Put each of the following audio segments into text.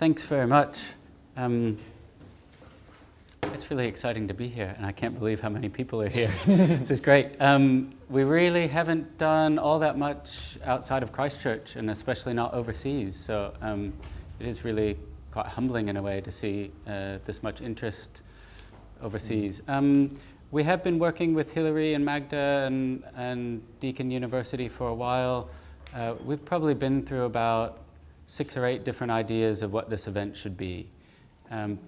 Thanks very much. It's really exciting to be here, and I can't believe how many people are here. This is great. We really haven't done all that much outside of Christchurch, and especially not overseas. So it is really quite humbling in a way to see this much interest overseas. We have been working with Hilary and Magda and Deakin University for a while. We've probably been through about 6 or 8 different ideas of what this event should be.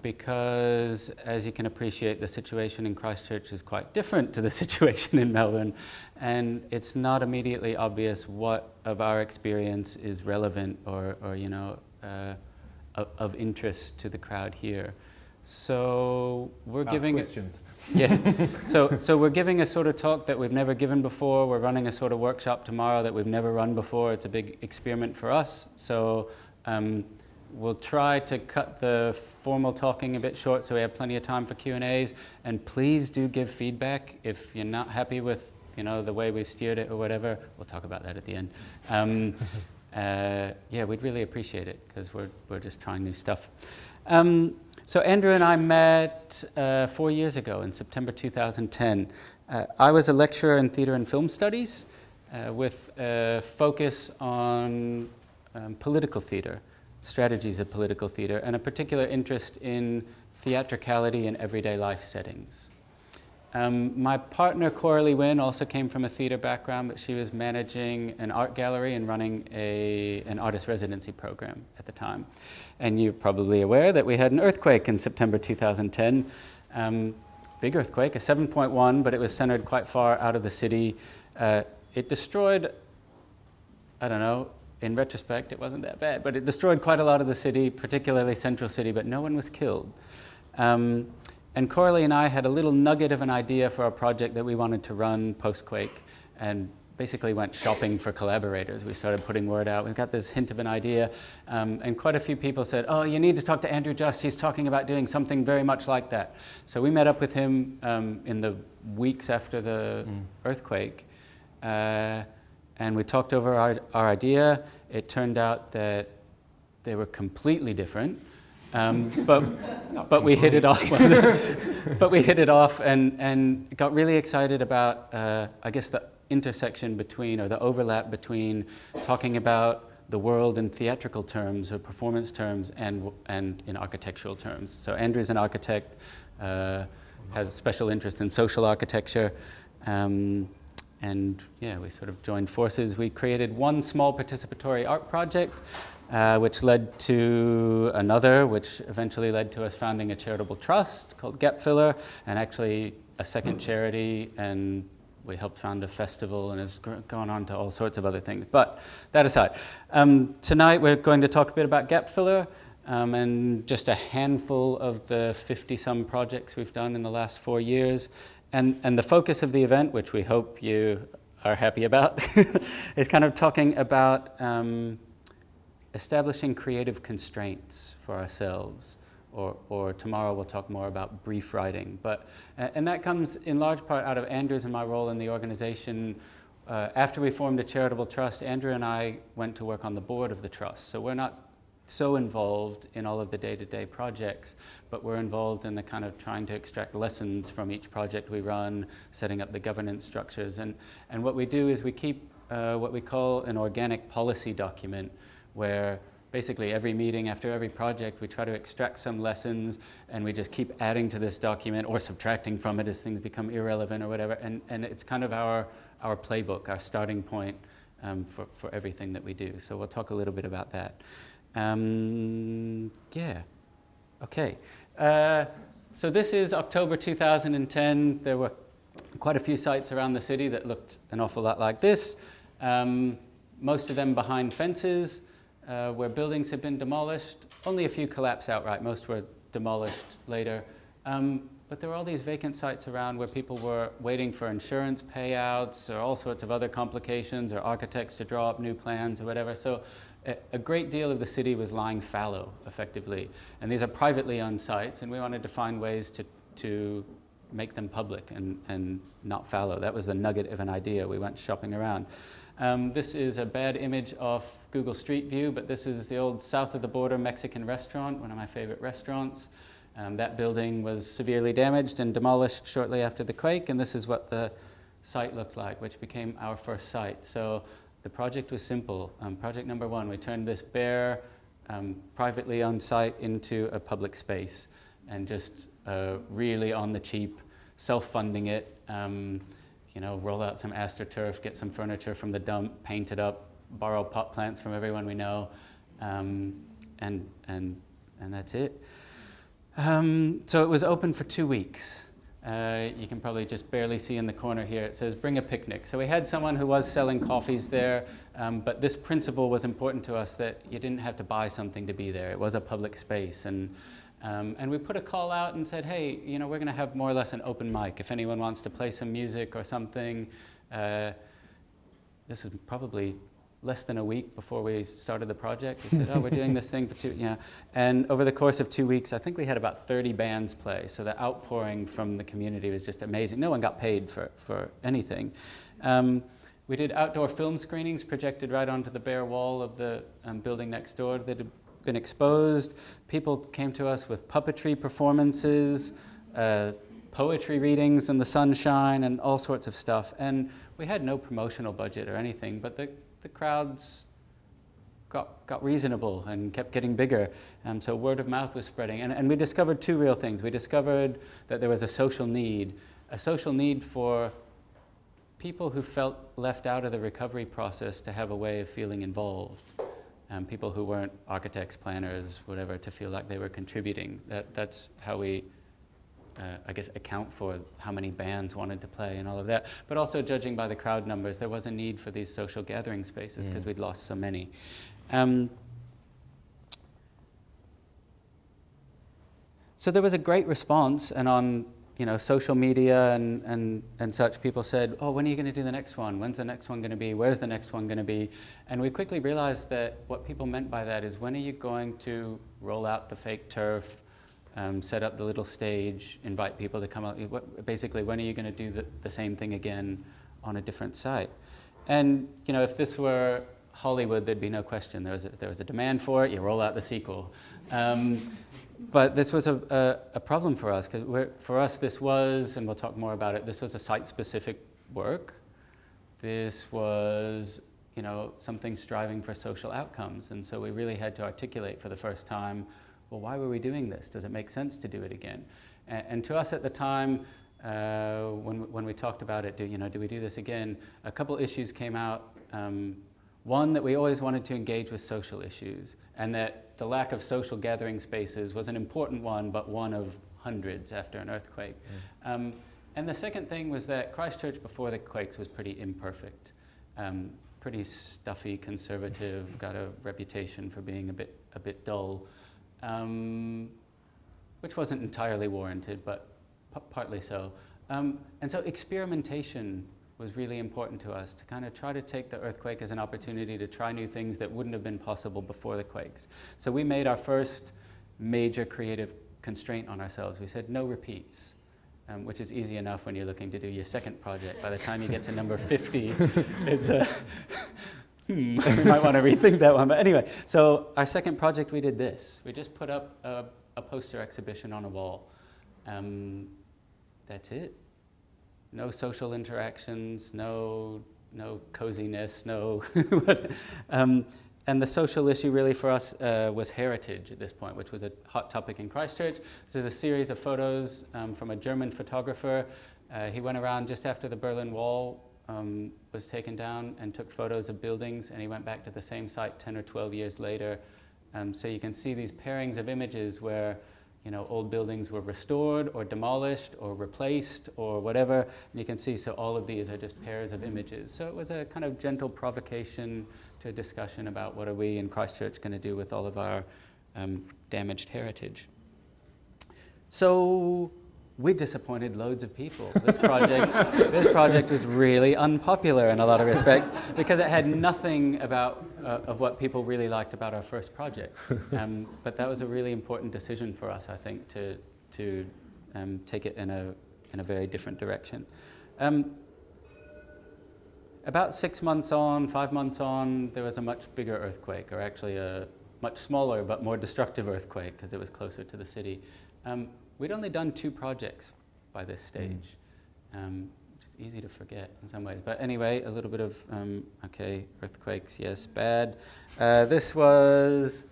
Because, as you can appreciate, the situation in Christchurch is quite different to the situation in Melbourne, and it's not immediately obvious what of our experience is relevant or you know, of interest to the crowd here. So we're giving questions. Yeah. So we're giving a sort of talk that we've never given before. We're running a sort of workshop tomorrow that we've never run before. It's a big experiment for us. So we'll try to cut the formal talking a bit short so we have plenty of time for Q&As. And please do give feedback if you're not happy with, you know, the way we've steered it or whatever. We'll talk about that at the end. Yeah, we'd really appreciate it because we're just trying new stuff. So Andrew and I met 4 years ago in September 2010. I was a lecturer in theatre and film studies with a focus on political theatre, strategies of political theatre, and a particular interest in theatricality in everyday life settings. My partner, Coralie Wynn, also came from a theatre background, but she was managing an art gallery and running an artist residency program at the time. And you're probably aware that we had an earthquake in September 2010. Big earthquake, a 7.1, but it was centered quite far out of the city. It destroyed, I don't know, in retrospect, it wasn't that bad, but it destroyed quite a lot of the city, particularly Central City, but no one was killed. And Coralie and I had a little nugget of an idea for a project that we wanted to run post-quake, and basically went shopping for collaborators. We started putting word out. We've got this hint of an idea, and quite a few people said, oh, you need to talk to Andrew Just. He's talking about doing something very much like that. So we met up with him in the weeks after the earthquake, and we talked over our idea. It turned out that they were completely different. But we hit it off. But we hit it off and got really excited about, I guess, the intersection between, or the overlap between, talking about the world in theatrical terms or performance terms and in architectural terms. So Andrew's an architect, has a special interest in social architecture, and yeah, we sort of joined forces. We created one small participatory art project, which led to another, which eventually led to us founding a charitable trust called Gap Filler, and actually a second charity, and we helped found a festival, and has gone on to all sorts of other things. But that aside, tonight we're going to talk a bit about Gap Filler, and just a handful of the 50-some projects we've done in the last 4 years. And the focus of the event, which we hope you are happy about, is kind of talking about establishing creative constraints for ourselves, or tomorrow we'll talk more about brief writing. And that comes in large part out of Andrew's and my role in the organization. After we formed a charitable trust, Andrew and I went to work on the board of the trust. So we're not so involved in all of the day-to-day projects, but we're involved in the kind of trying to extract lessons from each project we run, setting up the governance structures. And what we do is we keep what we call an organic policy document, where basically every meeting after every project we try to extract some lessons, and we just keep adding to this document or subtracting from it as things become irrelevant or whatever. And it's kind of our playbook, our starting point for everything that we do. So we'll talk a little bit about that. Yeah, okay. So this is October 2010. There were quite a few sites around the city that looked an awful lot like this. Most of them behind fences, where buildings had been demolished. Only a few collapsed outright. Most were demolished later. But there were all these vacant sites around where people were waiting for insurance payouts or all sorts of other complications, or architects to draw up new plans or whatever. So a great deal of the city was lying fallow, effectively. And these are privately owned sites, and we wanted to find ways to make them public and not fallow. That was the nugget of an idea. We went shopping around. This is a bad image of Google Street View, but this is the old south of the border Mexican restaurant, one of my favorite restaurants. That building was severely damaged and demolished shortly after the quake, and this is what the site looked like, which became our first site. So the project was simple. Project number one, we turned this bare, privately owned site into a public space, and just really on the cheap, self-funding it, you know, roll out some AstroTurf, get some furniture from the dump, paint it up, borrow pot plants from everyone we know, and that's it. So it was open for 2 weeks. You can probably just barely see in the corner here, it says, bring a picnic. So we had someone who was selling coffees there, but this principle was important to us, that you didn't have to buy something to be there. It was a public space. And we put a call out and said, hey, you know, we're going to have more or less an open mic. If anyone wants to play some music or something, this was probably less than a week before we started the project. We said, oh, we're doing this thing for 2, yeah. And over the course of 2 weeks, I think we had about 30 bands play. So the outpouring from the community was just amazing. No one got paid for anything. We did outdoor film screenings projected right onto the bare wall of the building next door that had been exposed. People came to us with puppetry performances, poetry readings in the sunshine, and all sorts of stuff. And we had no promotional budget or anything, but the crowds got reasonable and kept getting bigger. So word of mouth was spreading. And we discovered 2 real things. We discovered that there was a social need for people who felt left out of the recovery process to have a way of feeling involved. People who weren't architects, planners, whatever, to feel like they were contributing. That's how we, I guess, account for how many bands wanted to play and all of that. But also, judging by the crowd numbers, there was a need for these social gathering spaces because we'd lost so many. So there was a great response, and on social media and such, people said, oh, when are you going to do the next one? When's the next one going to be? Where's the next one going to be? And we quickly realized that what people meant by that is, when are you going to roll out the fake turf, set up the little stage, invite people to come out? Basically, when are you going to do the same thing again on a different site? And if this were Hollywood, there'd be no question. There was a demand for it. You roll out the sequel. But this was a problem for us, because for us this was, and we'll talk more about it, this was a site-specific work. This was something striving for social outcomes. And so we really had to articulate for the first time, well, why were we doing this? Does it make sense to do it again? And to us at the time, when we talked about it, do we do this again? A couple issues came out. One, that we always wanted to engage with social issues, and that the lack of social gathering spaces was an important one, but one of hundreds after an earthquake. And the second thing was that Christchurch before the quakes was pretty imperfect, pretty stuffy, conservative, got a reputation for being a bit dull, which wasn't entirely warranted, but partly so. And so experimentation was really important to us, to kind of try to take the earthquake as an opportunity to try new things that wouldn't have been possible before the quakes. So we made our first major creative constraint on ourselves. We said no repeats, which is easy enough when you're looking to do your second project. By the time you get to number 50, it's we might want to rethink that one. But anyway, so our second project, we did this. We just put up a poster exhibition on a wall. That's it. No social interactions, no coziness, no. And the social issue really for us was heritage at this point, which was a hot topic in Christchurch. This is a series of photos from a German photographer. He went around just after the Berlin Wall was taken down and took photos of buildings, and he went back to the same site 10 or 12 years later. So you can see these pairings of images where old buildings were restored or demolished or replaced or whatever. And you can see, so all of these are just pairs of images. So it was a kind of gentle provocation to a discussion about what are we in Christchurch going to do with all of our damaged heritage. So we disappointed loads of people. This project was really unpopular in a lot of respects, because it had nothing of what people really liked about our first project. But that was a really important decision for us, I think, to take it in in a very different direction. About 6 months on, 5 months on, there was a much bigger earthquake, or actually a much smaller but more destructive earthquake because it was closer to the city. We'd only done 2 projects by this stage, which is easy to forget in some ways. But anyway, a little bit of, okay, earthquakes, yes, bad. This was,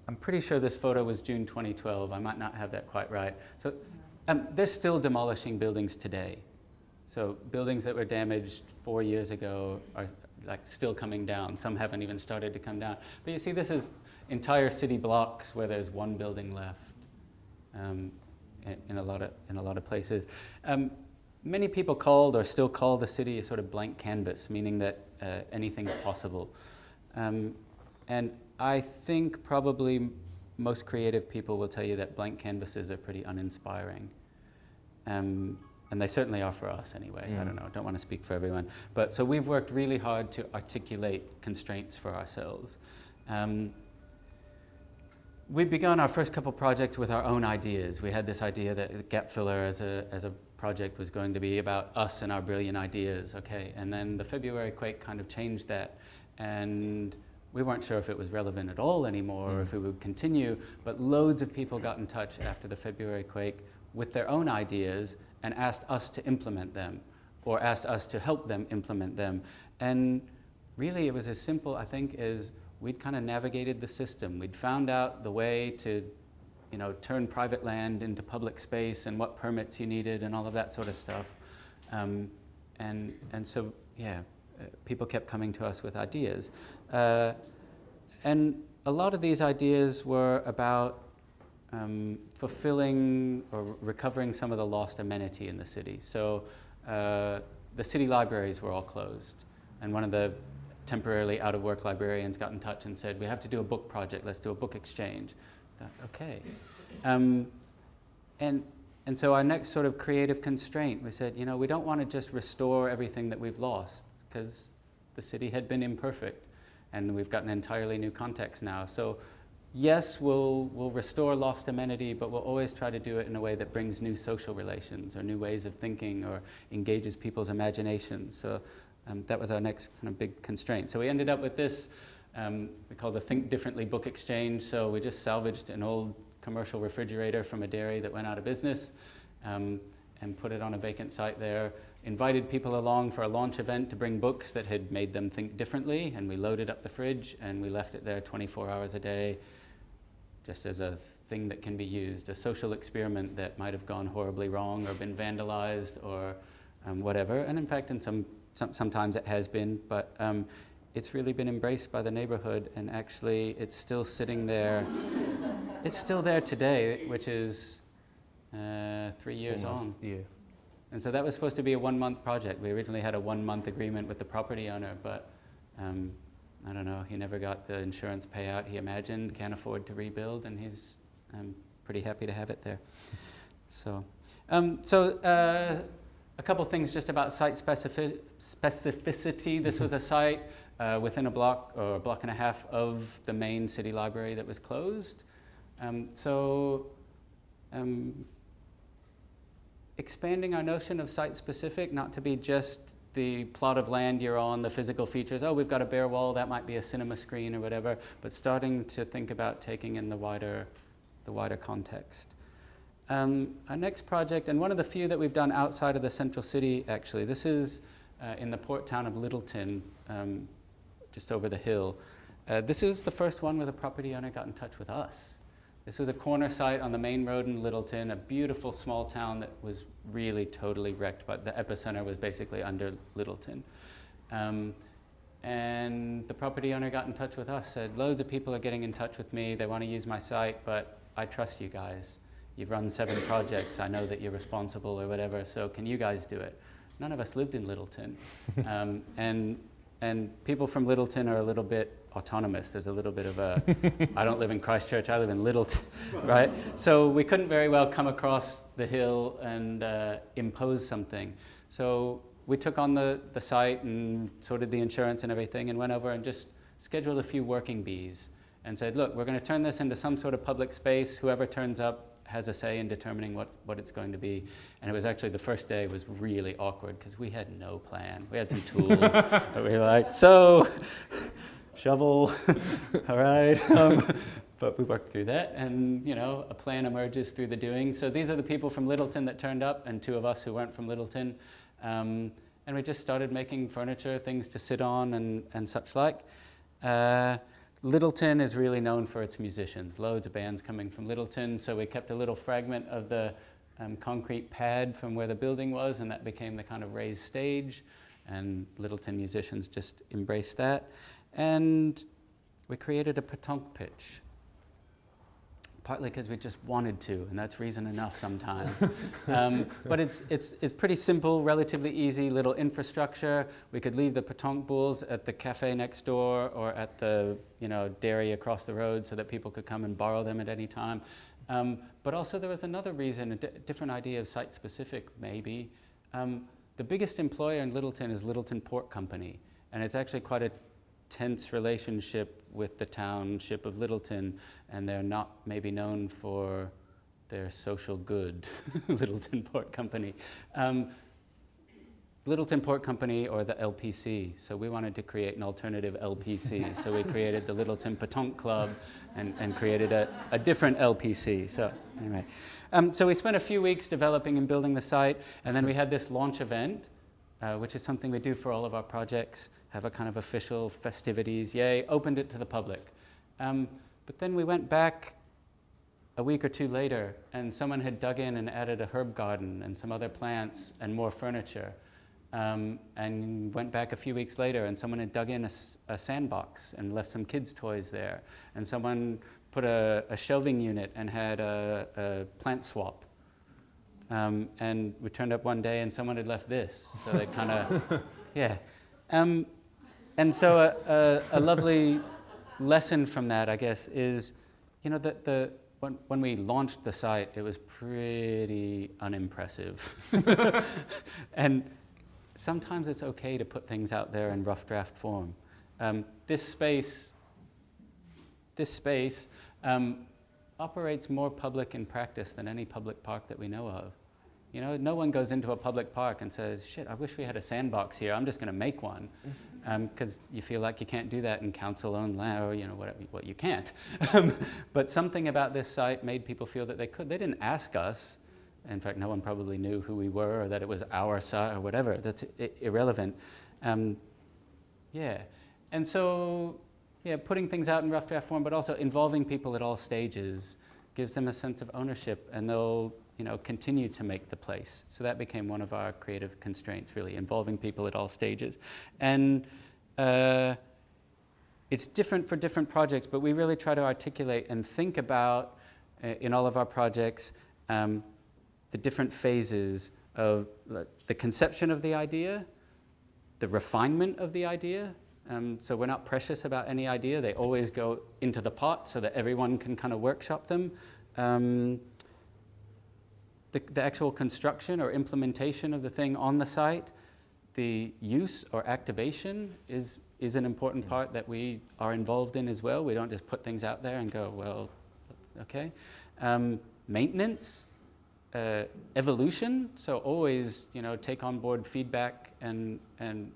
I'm pretty sure this photo was June 2012. I might not have that quite right. So they're still demolishing buildings today. So buildings that were damaged 4 years ago are like still coming down. Some haven't even started to come down. But you see, this is entire city blocks where there's 1 building left in a lot of places. Many people called or still call the city a sort of blank canvas, meaning that anything's possible. And I think probably most creative people will tell you that blank canvases are pretty uninspiring. And they certainly are for us anyway. I don't know, don't want to speak for everyone. But so we've worked really hard to articulate constraints for ourselves. We've begun our first couple projects with our own ideas. We had this idea that Gap Filler as a project was going to be about us and our brilliant ideas, okay? And then the February quake kind of changed that. And we weren't sure if it was relevant at all anymore or if it would continue, but loads of people got in touch after the February quake with their own ideas and asked us to implement them or asked us to help them implement them. And really it was as simple, I think, as we'd kind of navigated the system. We'd found out the way to, you know, turn private land into public space and what permits you needed and all of that sort of stuff. And so, yeah, people kept coming to us with ideas. And a lot of these ideas were about fulfilling or recovering some of the lost amenity in the city. So the city libraries were all closed. And one of the temporarily out of work librarians got in touch and said, we have to do a book project, let's do a book exchange. Okay. And so our next sort of creative constraint, we said, you know, we don't want to just restore everything that we've lost because the city had been imperfect and we've got an entirely new context now. So yes, we'll restore lost amenity, but we'll always try to do it in a way that brings new social relations or new ways of thinking or engages people's imaginations. So that was our next kind of big constraint. So we ended up with this, we call the Think Differently book exchange. So we just salvaged an old commercial refrigerator from a dairy that went out of business and put it on a vacant site there. Invited people along for a launch event to bring books that had made them think differently, and we loaded up the fridge and we left it there 24 hours a day just as a thing that can be used, a social experiment that might have gone horribly wrong or been vandalized or whatever. And in fact, sometimes it has been, but it's really been embraced by the neighborhood, and actually it's still sitting there. It's still there today, which is 3 years on. Yeah. And so that was supposed to be a 1-month project. We originally had a 1-month agreement with the property owner, but I don't know, he never got the insurance payout he imagined, can't afford to rebuild, and he's pretty happy to have it there. So, a couple things just about site specificity. This was a site within a block or a block and a half of the main city library that was closed. Expanding our notion of site-specific, not to be just the plot of land you're on, the physical features, oh, we've got a bare wall, that might be a cinema screen or whatever, but starting to think about taking in the wider context. Our next project, and one of the few that we've done outside of the central city, actually, this is in the port town of Littleton, just over the hill. This is the first one where the property owner got in touch with us. This was a corner site on the main road in Littleton, a beautiful small town that was really totally wrecked, but the epicenter was basically under Littleton. And the property owner got in touch with us, said, loads of people are getting in touch with me, they want to use my site, but I trust you guys. You've run 7 projects, I know that you're responsible or whatever, so can you guys do it? None of us lived in Littleton. And people from Littleton are a little bit autonomous. There's a little bit of a, I don't live in Christchurch, I live in Littleton, right? So we couldn't very well come across the hill and impose something. So we took on the site and sorted the insurance and everything and went over and just scheduled a few working bees and said, look, we're going to turn this into some sort of public space. Whoever turns up has a say in determining what it's going to be. And it was actually, the first day was really awkward because we had no plan. We had some tools, but we were like, so, shovel, all right. But we worked through that, and you know, a plan emerges through the doing. So these are the people from Littleton that turned up, and 2 of us who weren't from Littleton. And we just started making furniture, things to sit on and such like. Littleton is really known for its musicians, loads of bands coming from Littleton, so we kept a little fragment of the concrete pad from where the building was, and that became the kind of raised stage, and Littleton musicians just embraced that. And we created a pétanque pitch, partly because we just wanted to, and that's reason enough sometimes. But it's pretty simple, relatively easy little infrastructure. We could leave the pétanque balls at the cafe next door or at the dairy across the road so that people could come and borrow them at any time. But also there was another reason, a different idea of site-specific maybe. The biggest employer in Littleton is Littleton Port Company, and it's actually quite a tense relationship with the township of Littleton, and they're not maybe known for their social good, Littleton Port Company. Littleton Port Company, or the LPC. So we wanted to create an alternative LPC. So we created the Littleton Pétanque Club and created a different LPC. So anyway, so we spent a few weeks developing and building the site, and then we had this launch event, which is something we do for all of our projects, have a kind of official festivities, yay, opened it to the public. But then we went back a week or 2 later, and someone had dug in and added a herb garden and some other plants and more furniture. And went back a few weeks later, and someone had dug in a sandbox and left some kids' toys there. And someone put a shelving unit and had a plant swap. And we turned up one day and someone had left this. So they kind of, yeah. And so a lovely lesson from that, I guess, is, that when we launched the site, it was pretty unimpressive. And sometimes it's okay to put things out there in rough draft form. This space operates more public in practice than any public park that we know of. No one goes into a public park and says, shit, I wish we had a sandbox here, I'm just going to make one. Because you feel like you can't do that in council-owned land, or what you can't. But something about this site made people feel that they could. They didn't ask us. In fact, no one probably knew who we were or that it was our site or whatever. That's irrelevant. Yeah. And so, yeah, putting things out in rough draft form, but also involving people at all stages gives them a sense of ownership, and they'll continue to make the place. So that became one of our creative constraints, really, involving people at all stages. And it's different for different projects, but we really try to articulate and think about, in all of our projects, the different phases of the conception of the idea, the refinement of the idea. So we're not precious about any idea. They always go into the pot so that everyone can kind of workshop them. The actual construction or implementation of the thing on the site, the use or activation is an important part that we are involved in as well. We don't just put things out there and go, well, okay. Maintenance, evolution, so always take on board feedback and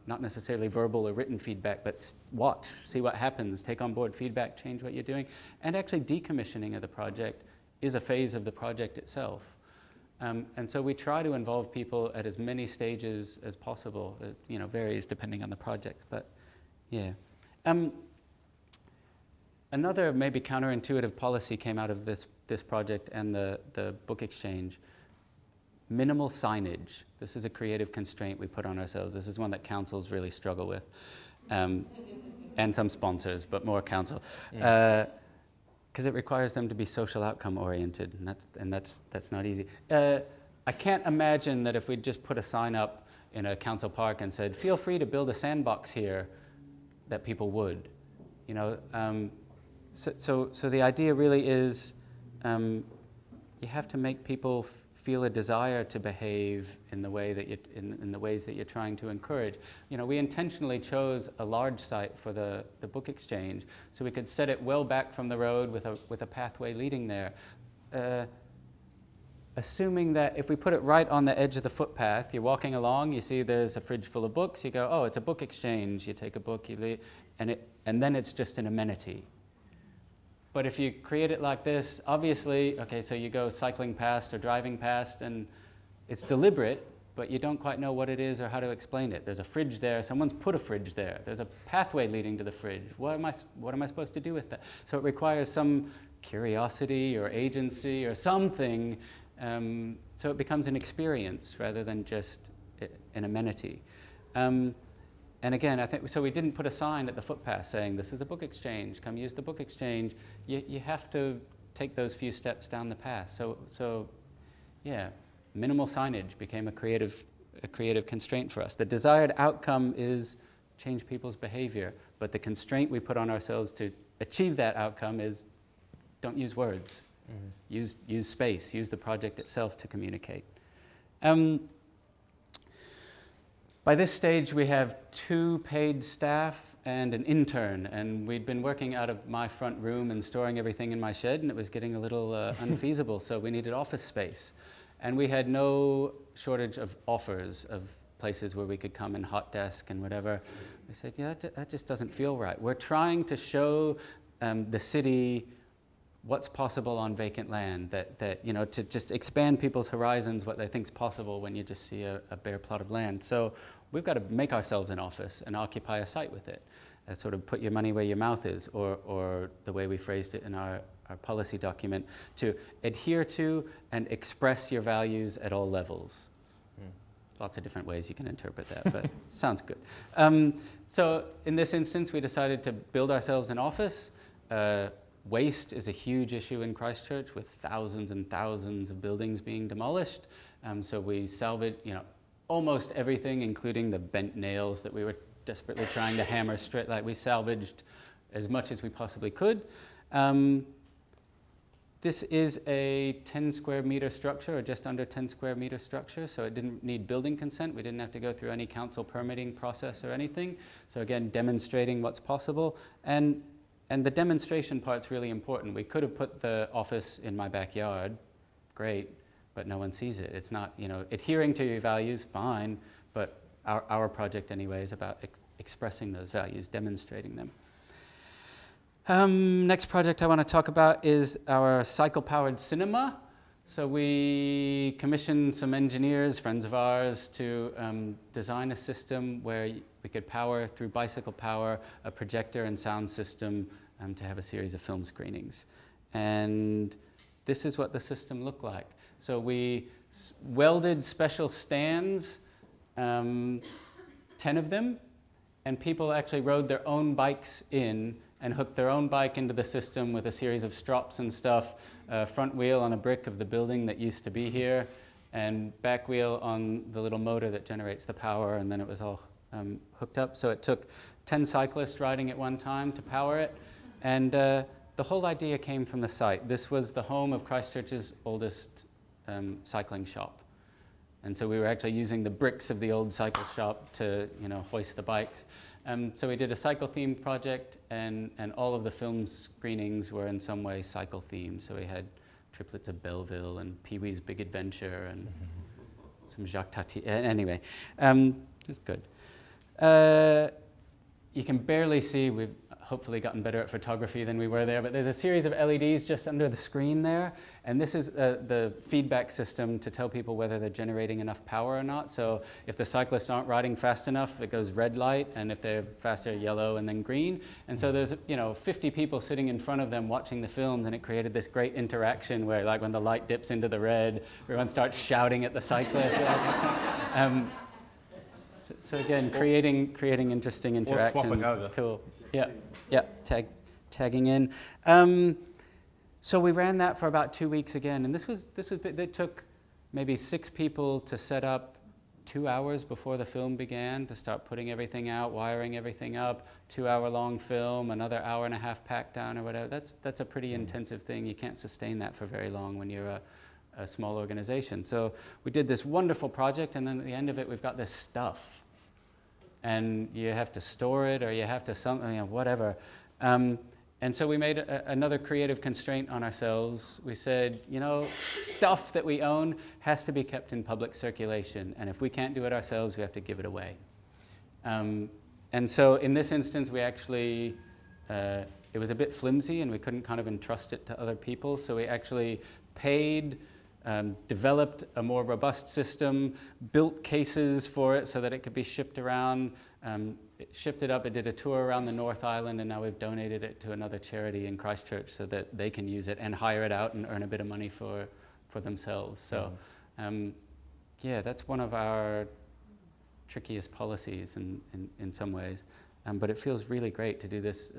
not necessarily verbal or written feedback, but watch, see what happens, take on board feedback, change what you're doing. And actually decommissioning of the project is a phase of the project itself. And so we try to involve people at as many stages as possible. It varies depending on the project, but yeah. Another maybe counterintuitive policy came out of this project and the book exchange. Minimal signage. This is a creative constraint we put on ourselves. This is one that councils really struggle with. And some sponsors, but more council. Because it requires them to be social outcome oriented, and that's not easy. I can't imagine that if we just put a sign up in a council park and said, feel free to build a sandbox here, that people would. So the idea really is you have to make people feel a desire to behave in the way that in the ways that you're trying to encourage. We intentionally chose a large site for the book exchange, so we could set it well back from the road with a pathway leading there. assuming that if we put it right on the edge of the footpath, you're walking along, you see there's a fridge full of books, you go, oh, it's a book exchange, you take a book, you leave, and then it's just an amenity. But if you create it like this, obviously, okay, so you go cycling past or driving past, and it's deliberate, but you don't quite know what it is or how to explain it. There's a fridge there, someone's put a fridge there, there's a pathway leading to the fridge. What am I supposed to do with that? So it requires some curiosity or agency or something, so it becomes an experience rather than just an amenity. And again, I think, so we didn't put a sign at the footpath saying, this is a book exchange, come use the book exchange. You have to take those few steps down the path. So yeah, minimal signage became a creative constraint for us. The desired outcome is change people's behavior, but the constraint we put on ourselves to achieve that outcome is don't use words. Mm-hmm. Use space, use the project itself to communicate. By this stage, we have 2 paid staff and an intern, and we'd been working out of my front room and storing everything in my shed, and it was getting a little unfeasible, so we needed office space. And we had no shortage of offers of places where we could come and hot desk and whatever. We said, yeah, that just doesn't feel right. We're trying to show the city what's possible on vacant land, that you know, to just expand people's horizons, what they think is possible when you just see a bare plot of land. So we've got to make ourselves an office and occupy a site with it. Sort of put your money where your mouth is, or the way we phrased it in our policy document, to adhere to and express your values at all levels. Lots of different ways you can interpret that, but sounds good. So in this instance, we decided to build ourselves an office. Waste is a huge issue in Christchurch, with thousands and thousands of buildings being demolished. So we salvaged, you know, almost everything, including the bent nails that we were desperately trying to hammer straight. Like, we salvaged as much as we possibly could. This is a 10 square meter structure, or just under 10 square meter structure, so it didn't need building consent. We didn't have to go through any council permitting process or anything. So again, demonstrating what's possible. And the demonstration part's really important. We could have put the office in my backyard, great, but no one sees it. It's not, you know, adhering to your values, fine, but our project anyway is about expressing those values, demonstrating them. Next project I want to talk about is our cycle-powered cinema. So we commissioned some engineers, friends of ours, to design a system where we could power, through bicycle power, a projector and sound system to have a series of film screenings. And this is what the system looked like. So we welded special stands, 10 of them, and people actually rode their own bikes in and hooked their own bike into the system with a series of strops and stuff, front wheel on a brick of the building that used to be here, and back wheel on the little motor that generates the power, and then it was all hooked up. So it took 10 cyclists riding at one time to power it, and the whole idea came from the site. This was the home of Christchurch's oldest cycling shop. And so we were actually using the bricks of the old cycle shop to, you know, hoist the bikes. So we did a cycle-themed project, and all of the film screenings were in some way cycle-themed. So we had Triplets of Belleville and Pee-wee's Big Adventure and some Jacques Tati. Anyway, it was good. You can barely see, we've hopefully gotten better at photography than we were there, but there's a series of LEDs just under the screen there, and this is the feedback system to tell people whether they're generating enough power or not. So if the cyclists aren't riding fast enough, it goes red light, and if they're faster, yellow, and then green. And so there's, you know, 50 people sitting in front of them watching the films, and it created this great interaction where, like, when the light dips into the red, everyone starts shouting at the cyclist. So again, creating interesting interactions. Or swapping over. It's cool. Yeah, tagging in. So we ran that for about 2 weeks again, and it took maybe 6 people to set up, 2 hours before the film began to start putting everything out, wiring everything up, 2-hour-long film, another hour and a half pack down or whatever. That's a pretty intensive thing. You can't sustain that for very long when you're a small organization. So we did this wonderful project, and then at the end of it, we've got this stuff. And you have to store it, or you have to something, you know, whatever. And And so we made another creative constraint on ourselves. We said, you know, stuff that we own has to be kept in public circulation. And if we can't do it ourselves, we have to give it away. And so in this instance, we actually, it was a bit flimsy and we couldn't kind of entrust it to other people. So we actually paid, developed a more robust system, built cases for it so that it could be shipped around, shipped it up, it did a tour around the North Island, and now we've donated it to another charity in Christchurch so that they can use it and hire it out and earn a bit of money for themselves. So yeah, that's one of our trickiest policies in some ways. But it feels really great to do this.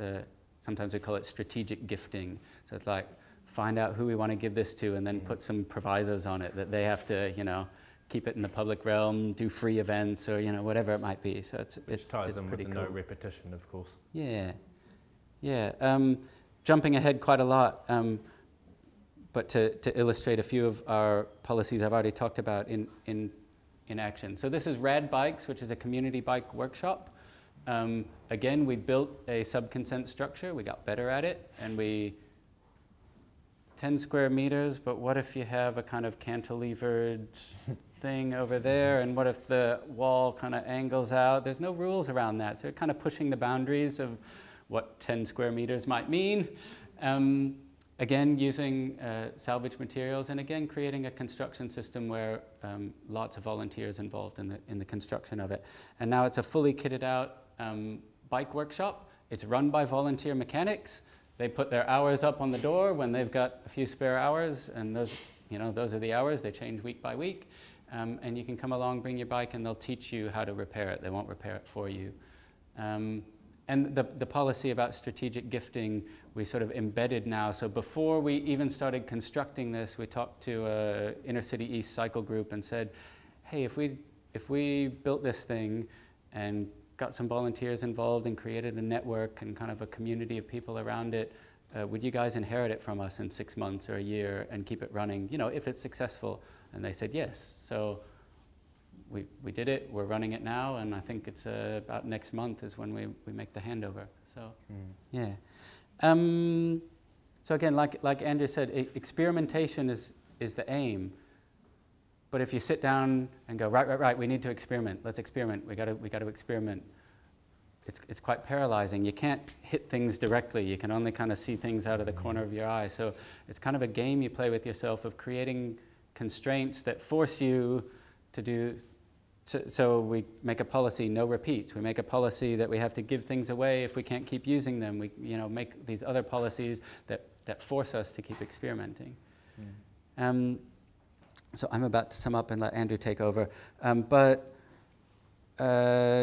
Sometimes we call it strategic gifting. So it's like, find out who we want to give this to and then put some provisos on it that they have to, you know, keep it in the public realm, do free events or, you know, whatever it might be. So it's ties in pretty with cool. No repetition, of course. Yeah. Jumping ahead quite a lot, but to illustrate a few of our policies I've already talked about in action. So this is Rad Bikes, which is a community bike workshop. Again, we built a sub-consent structure. We got better at it, and 10 square meters, but what if you have a kind of cantilevered thing over there, and what if the wall kind of angles out? There's no rules around that, so we're kind of pushing the boundaries of what 10 square meters might mean. Again, using salvage materials, and again, creating a construction system where lots of volunteers involved in the construction of it. And now it's a fully kitted out bike workshop. It's run by volunteer mechanics. They put their hours up on the door when they've got a few spare hours, and those are the hours. They change week by week. And you can come along, bring your bike, and they'll teach you how to repair it. They won't repair it for you. And the policy about strategic gifting, we sort of embedded now. So before we even started constructing this, we talked to a Inner City East cycle group and said, hey, if we built this thing and got some volunteers involved and created a network and kind of a community of people around it, would you guys inherit it from us in 6 months or a year and keep it running, you know, if it's successful? And they said yes. So we did it, we're running it now, and I think it's about next month is when we make the handover. So, yeah. So again, like Andrew said, experimentation is the aim. But if you sit down and go, right, we need to experiment, let's experiment, we got to experiment, it's quite paralyzing. You can't hit things directly, you can only kind of see things out of the corner of your eye. So it's kind of a game you play with yourself of creating constraints that force you to do. So we make a policy, no repeats. We make a policy that we have to give things away if we can't keep using them. We make these other policies that force us to keep experimenting. So I'm about to sum up and let Andrew take over. But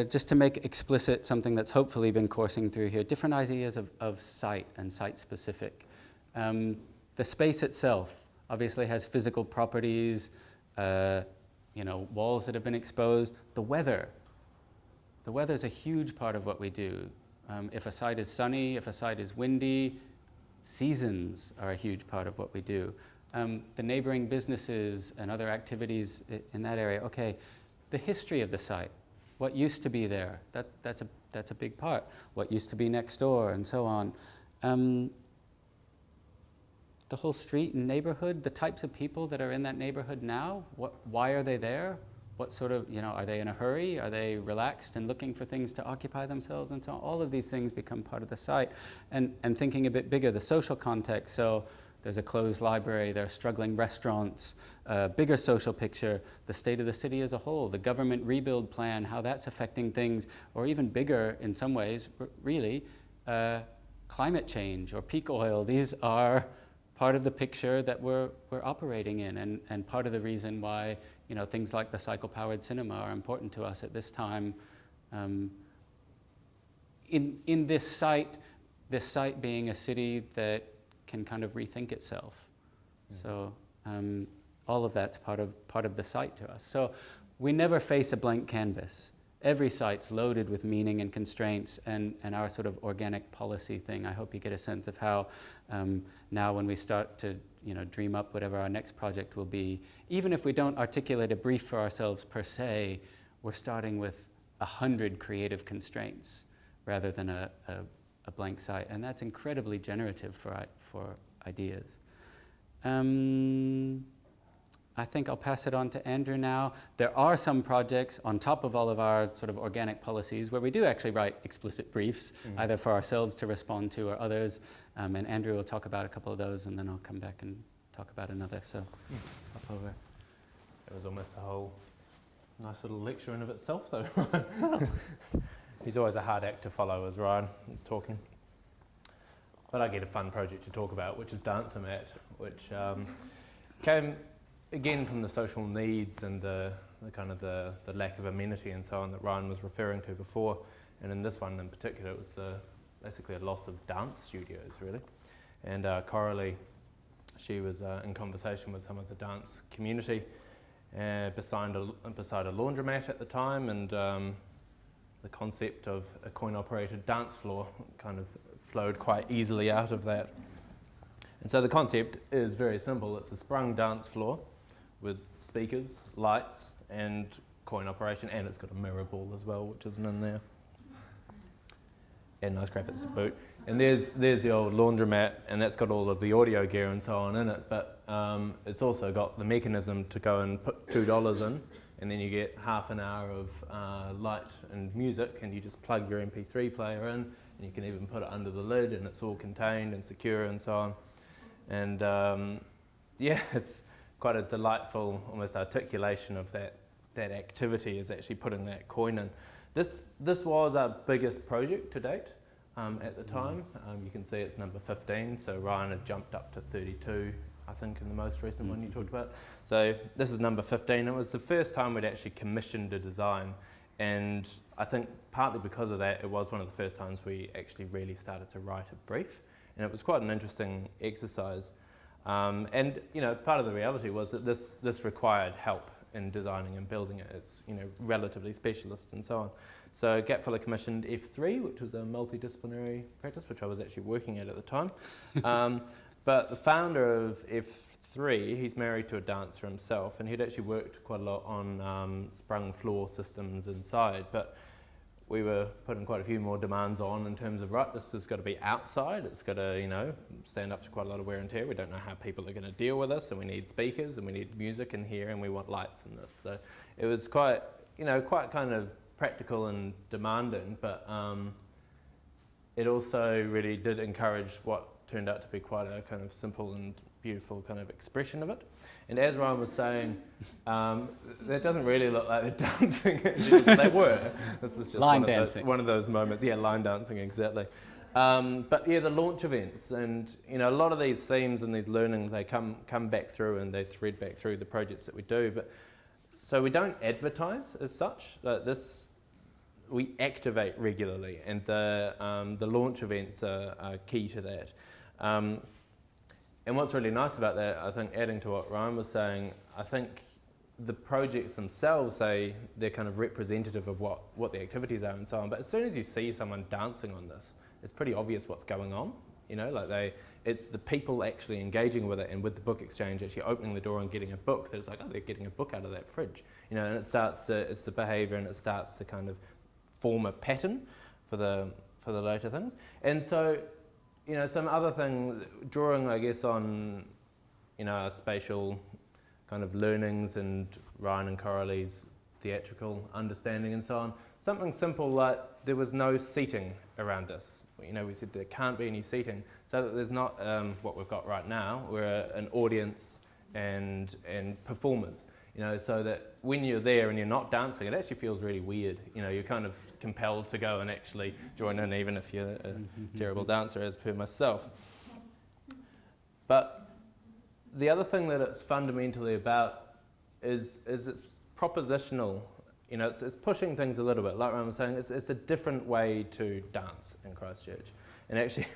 just to make explicit something that's hopefully been coursing through here, different ideas of site and site-specific. The space itself obviously has physical properties, walls that have been exposed. The weather is a huge part of what we do. If a site is sunny, if a site is windy, seasons are a huge part of what we do. The neighboring businesses and other activities in that area. Okay, the history of the site, what used to be there, that's a big part. What used to be next door and so on. The whole street and neighborhood, the types of people that are in that neighborhood now, why are they there? What sort of, are they in a hurry? Are they relaxed and looking for things to occupy themselves and so on? All of these things become part of the site. And thinking a bit bigger, the social context. So there's a closed library, there are struggling restaurants, bigger social picture, the state of the city as a whole, the government rebuild plan, how that's affecting things, or even bigger in some ways, really, climate change or peak oil. These are part of the picture that we're operating in, and part of the reason why things like the cycle-powered cinema are important to us at this time. In this site being a city that can kind of rethink itself. So all of that's part of the site to us. So we never face a blank canvas. Every site's loaded with meaning and constraints, and our sort of organic policy thing. I hope you get a sense of how now when we start to dream up whatever our next project will be, even if we don't articulate a brief for ourselves per se, we're starting with 100 creative constraints rather than a a blank site, and that's incredibly generative for ideas. I think I'll pass it on to Andrew now. There are some projects on top of all of our sort of organic policies where we do actually write explicit briefs, either for ourselves to respond to or others. And Andrew will talk about a couple of those, and then I'll come back and talk about another. So, up over. It was almost a whole nice little lecture in of itself, though. He's always a hard act to follow, as Ryan talking. But I get a fun project to talk about, which is Dance-A-Mat, which came again from the social needs and the kind of the lack of amenity and so on that Ryan was referring to before. And in this one in particular, it was basically a loss of dance studios, really. And Coralie, she was in conversation with some of the dance community beside a laundromat at the time, and the concept of a coin-operated dance floor kind of flowed quite easily out of that. And so the concept is very simple. It's a sprung dance floor with speakers, lights, and coin operation, and it's got a mirror ball as well, which isn't in there. And nice graphics to boot. And there's the old laundromat, and that's got all of the audio gear and so on in it, but it's also got the mechanism to go and put $2 in, and then you get half an hour of light and music, and you just plug your MP3 player in, and you can even put it under the lid, and it's all contained and secure and so on. And yeah, it's quite a delightful, almost articulation of that activity, is actually putting that coin in. This was our biggest project to date at the time. You can see it's number 15, so Ryan had jumped up to 32, I think, in the most recent one you talked about. So this is number 15. It was the first time we'd actually commissioned a design, and I think partly because of that, it was one of the first times we actually really started to write a brief, and it was quite an interesting exercise. And you know, part of the reality was that this required help in designing and building it. It's, you know, relatively specialist and so on. So Gapfiller commissioned F3, which was a multidisciplinary practice, which I was actually working at the time. But the founder of F3, he's married to a dancer himself, and he'd actually worked quite a lot on sprung floor systems inside. But we were putting quite a few more demands on in terms of, right, this has got to be outside, it's got to, you know, stand up to quite a lot of wear and tear. We don't know how people are going to deal with this, and we need speakers, and we need music in here, and we want lights in this. So it was quite, you know, quite kind of practical and demanding, but it also really did encourage what turned out to be quite a kind of simple and beautiful kind of expression of it. And as Ryan was saying, that doesn't really look like they're dancing. They were. This was just one of those moments. Yeah, line dancing, exactly. But yeah, the launch events, and you know, a lot of these themes and these learnings, they come back through, and they thread back through the projects that we do. But so we don't advertise as such. We activate regularly, and the launch events are key to that. And what's really nice about that, I think, adding to what Ryan was saying, I think the projects themselves, they're kind of representative of what the activities are and so on. But as soon as you see someone dancing on this, it's pretty obvious what's going on. You know, like it's the people actually engaging with it, and with the book exchange, actually opening the door and getting a book. That it's like, oh, they're getting a book out of that fridge. You know, and it's the behaviour, and it starts to kind of form a pattern for the later things. And so, you know, some other thing, drawing, I guess, on, you know, our spatial kind of learnings and Ryan and Coralie's theatrical understanding and so on. Something simple like there was no seating around this. You know, we said there can't be any seating, so that there's not what we've got right now. We're an audience and performers. You know, so that when you're there and you're not dancing, it actually feels really weird. You know, you're kind of compelled to go and actually join in, even if you're a terrible dancer, as per myself. But the other thing that it's fundamentally about is it's propositional. You know, it's pushing things a little bit. Like Ryan was saying, it's a different way to dance in Christchurch. And actually,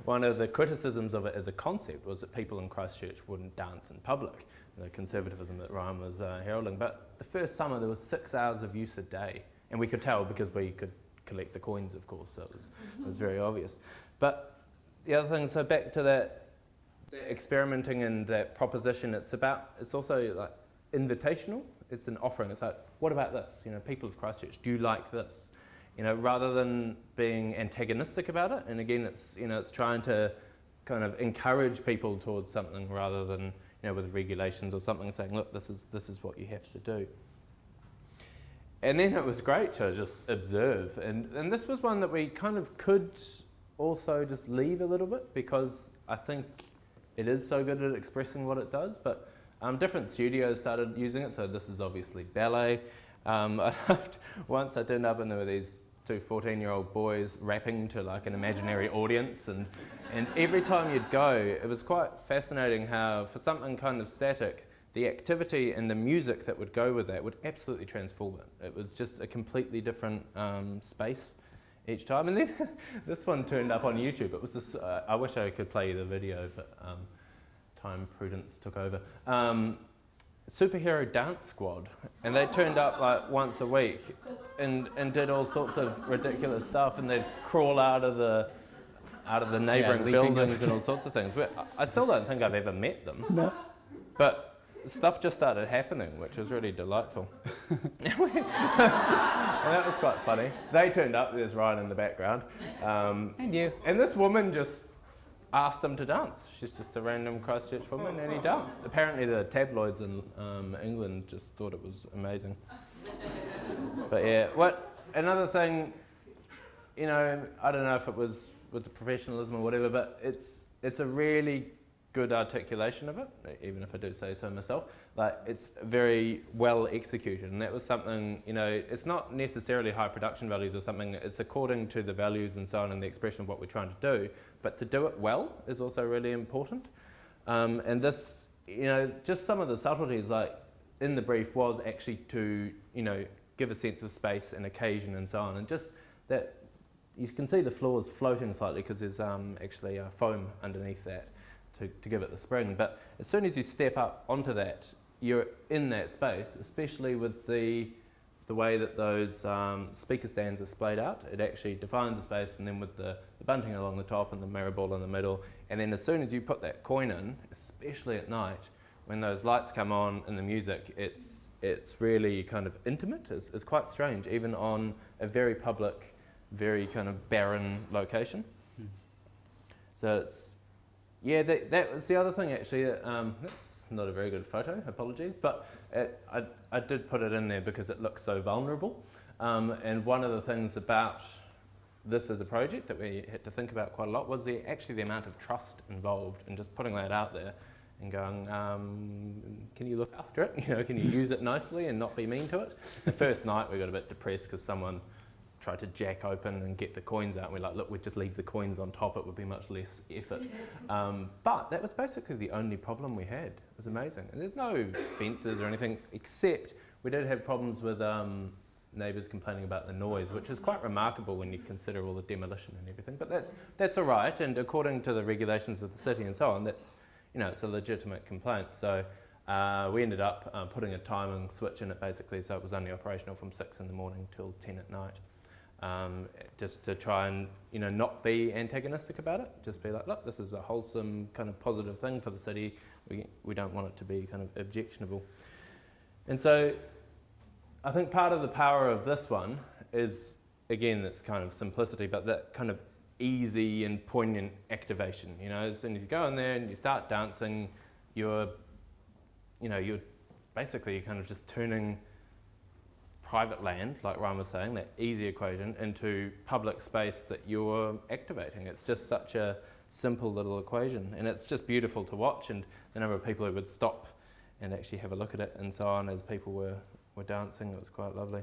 one of the criticisms of it as a concept was that people in Christchurch wouldn't dance in public, the conservatism that Ryan was heralding. But the first summer, there was 6 hours of use a day. And we could tell because we could collect the coins, of course, so it was very obvious. But the other thing, so back to that experimenting and that proposition, it's also like invitational. It's an offering. It's like, what about this? You know, people of Christchurch, do you like this? rather than being antagonistic about it. And again, it's trying to kind of encourage people towards something rather than, with regulations or something saying, look, this is what you have to do. And then it was great to just observe. And this was one that we kind of could also just leave a little bit, because I think it is so good at expressing what it does. But different studios started using it. So this is obviously ballet. Once I turned up and there were these two 14-year-old boys rapping to like an imaginary audience, and every time you'd go, it was quite fascinating how for something kind of static, the activity and the music that would go with that would absolutely transform it. It was just a completely different space each time. And then this one turned up on YouTube. It was this, I wish I could play you the video, but time prudence took over. Superhero dance squad, and they turned up like once a week and did all sorts of ridiculous stuff, and they'd crawl out of the neighbouring buildings and all sorts of things. But I still don't think I've ever met them. No. But stuff just started happening, which was really delightful. And that was quite funny. They turned up, there's Ryan in the background. And you. And this woman just asked him to dance. She's just a random Christchurch woman, and he danced. Apparently the tabloids in England just thought it was amazing. But yeah, another thing, I don't know if it was with the professionalism or whatever, but it's a really good articulation of it, even if I do say so myself. Like, it's very well executed, and that was something, it's not necessarily high production values or something, it's according to the values and so on and the expression of what we're trying to do, but to do it well is also really important. And this, just some of the subtleties, like in the brief, was actually to, give a sense of space and occasion and so on, and just that you can see the floors floating slightly because there's actually foam underneath that to give it the spring. But as soon as you step up onto that, you're in that space, especially with the way that those speaker stands are splayed out. It actually defines the space, and then with the bunting along the top and the mirror ball in the middle, and then as soon as you put that coin in, especially at night, when those lights come on and the music, it's really kind of intimate. It's quite strange, even on a very public, very kind of barren location. So it's, yeah, that was the other thing actually. That's not a very good photo, apologies, but I did put it in there because it looks so vulnerable. And one of the things about this as a project that we had to think about quite a lot was actually the amount of trust involved in just putting that out there and going, can you look after it? Can you use it nicely and not be mean to it? The first night we got a bit depressed because someone tried to jack open and get the coins out, and we're like, look, we'd just leave the coins on top, it would be much less effort. But that was basically the only problem we had. It was amazing. And there's no fences or anything, except we did have problems with neighbours complaining about the noise, which is quite remarkable when you consider all the demolition and everything. But that's all right, and according to the regulations of the city and so on, that's, it's a legitimate complaint. So we ended up putting a timing switch in it basically, so it was only operational from 6 in the morning till 10 at night. Just to try and not be antagonistic about it, just be like, look, this is a wholesome kind of positive thing for the city, we don't want it to be kind of objectionable. And so I think part of the power of this one is, again, it's kind of simplicity, but that kind of easy and poignant activation. As soon as you go in there and you start dancing, you're basically kind of just turning private land, like Ryan was saying, that easy equation, into public space that you're activating. It's just such a simple little equation, and it's just beautiful to watch, and the number of people who would stop and actually have a look at it and so on as people were dancing, it was quite lovely.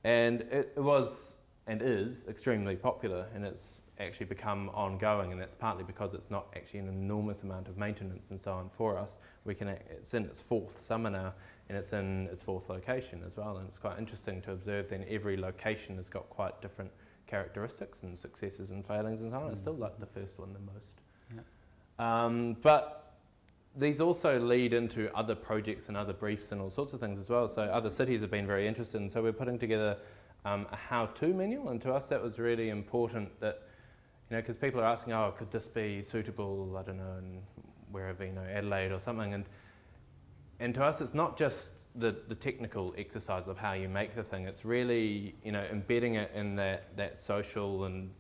And it was and is extremely popular, and it's actually become ongoing, and that's partly because it's not actually an enormous amount of maintenance and so on for us. It's in its 4th summer now, and it's in its 4th location as well, and it's quite interesting to observe then every location has got quite different characteristics and successes and failings and so on. I still like the first one the most. Yeah. But these also lead into other projects and other briefs and all sorts of things as well, so other cities have been very interested, and so we're putting together a how-to manual, and to us that was really important, that because people are asking, oh, could this be suitable, I don't know, in wherever, Adelaide or something, and to us it's not just the technical exercise of how you make the thing. It's really, you know, embedding it in that social and,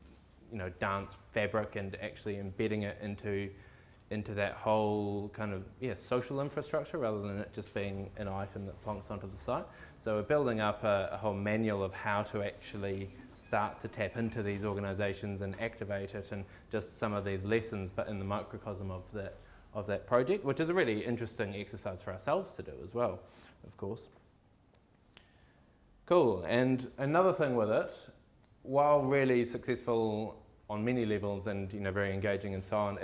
you know, dance fabric, and actually embedding it into that whole kind of, yeah, social infrastructure, rather than it just being an item that plonks onto the site. So we're building up a whole manual of how to actually start to tap into these organisations and activate it, and just some of these lessons, but in the microcosm of that project, which is a really interesting exercise for ourselves to do as well, of course. Cool, and another thing with it, while really successful on many levels and, you know, very engaging and so on,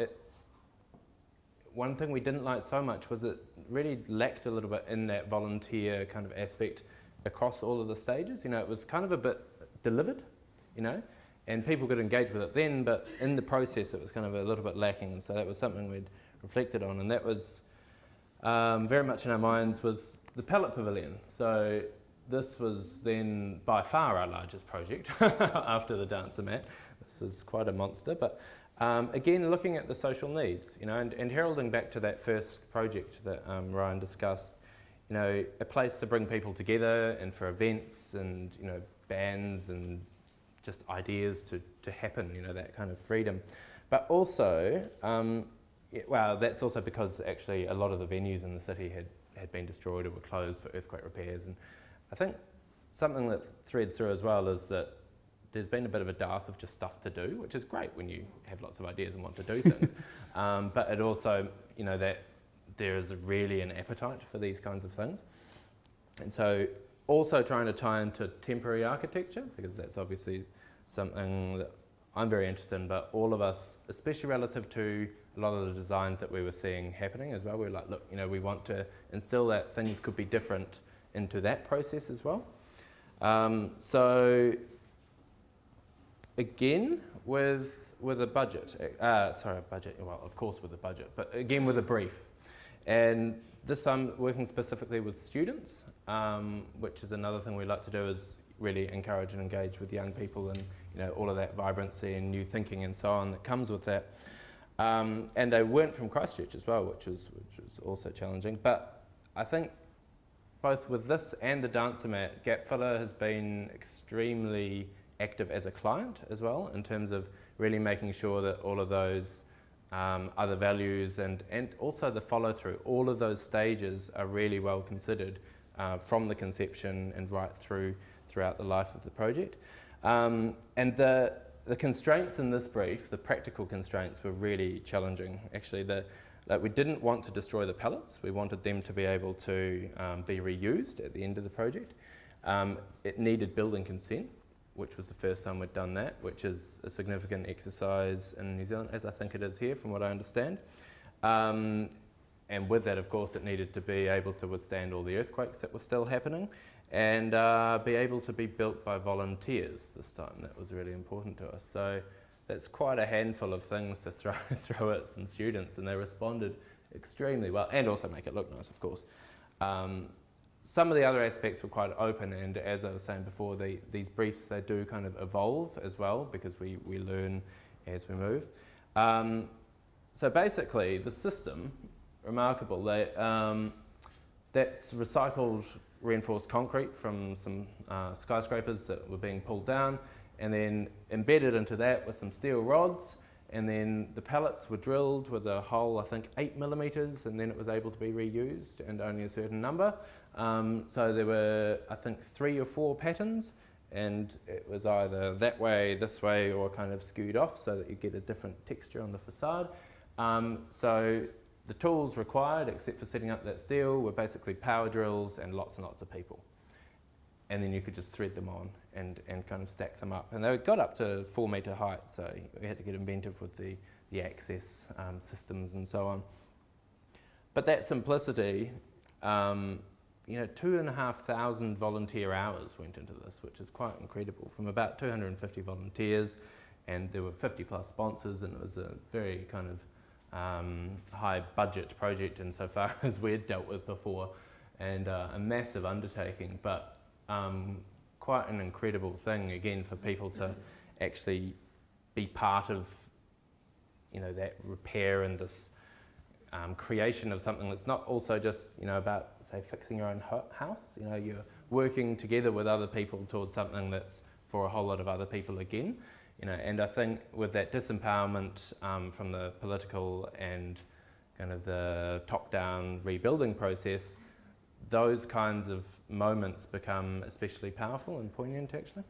one thing we didn't like so much was it really lacked a little bit in that volunteer kind of aspect across all of the stages. You know, it was kind of a bit delivered, you know, and people could engage with it then, but in the process it was kind of a little bit lacking, and so that was something we'd reflected on, and that was very much in our minds with the pallet pavilion. So this was then by far our largest project after the dancer mat. This is quite a monster, but again, looking at the social needs, you know, and heralding back to that first project that Ryan discussed, you know, a place to bring people together and for events and, you know, bands and just ideas to happen, you know, that kind of freedom. But also, well, that's also because actually a lot of the venues in the city had been destroyed or were closed for earthquake repairs. And I think something that threads through as well is that there's been a bit of a dearth of just stuff to do, which is great when you have lots of ideas and want to do things. But it also, you know, that there is really an appetite for these kinds of things. And so also trying to tie into temporary architecture, because that's obviously something that I'm very interested in, but all of us, especially relative to a lot of the designs that we were seeing happening as well, we were like, look, you know, we want to instill that things could be different into that process as well. So again, with a budget, well, of course with a budget, but again with a brief. And this time working specifically with students, which is another thing we like to do, is really encourage and engage with young people, and, you know, all of that vibrancy and new thinking and so on that comes with that. And they weren't from Christchurch as well, which was also challenging. But I think both with this and the dancer mat, Gapfiller has been extremely active as a client as well, in terms of really making sure that all of those other values and also the follow through, all of those stages are really well considered from the conception and right throughout the life of the project. And the constraints in this brief, the practical constraints, were really challenging. Actually, we didn't want to destroy the pallets. We wanted them to be able to be reused at the end of the project. It needed building consent, which was the first time we'd done that, which is a significant exercise in New Zealand, as I think it is here, from what I understand. And with that, of course, it needed to be able to withstand all the earthquakes that were still happening, and be able to be built by volunteers this time. That was really important to us. So that's quite a handful of things to throw at some students, and they responded extremely well, and also make it look nice, of course. Some of the other aspects were quite open, and as I was saying before, these briefs, they do kind of evolve as well, because we learn as we move. So basically, the system, remarkable, that's recycled reinforced concrete from some skyscrapers that were being pulled down, and then embedded into that with some steel rods, and then the pallets were drilled with a hole, I think 8mm, and then it was able to be reused, and only a certain number. So there were, I think, 3 or 4 patterns, and it was either that way, this way, or kind of skewed off so that you get a different texture on the facade. So the tools required, except for setting up that steel, were basically power drills and lots of people. And then you could just thread them on and kind of stack them up. And they got up to 4-metre height, so we had to get inventive with the access systems and so on. But that simplicity, you know, 2,500 volunteer hours went into this, which is quite incredible, from about 250 volunteers, and there were 50+ sponsors, and it was a very kind of high budget project insofar as we had dealt with before, and a massive undertaking, but quite an incredible thing again for people to actually be part of, you know, that repair and this creation of something that's not also just, you know, about, say, fixing your own house. You know, you're working together with other people towards something that's for a whole lot of other people again. You know, and I think with that disempowerment from the political and kind of the top-down rebuilding process, those kinds of moments become especially powerful and poignant, actually.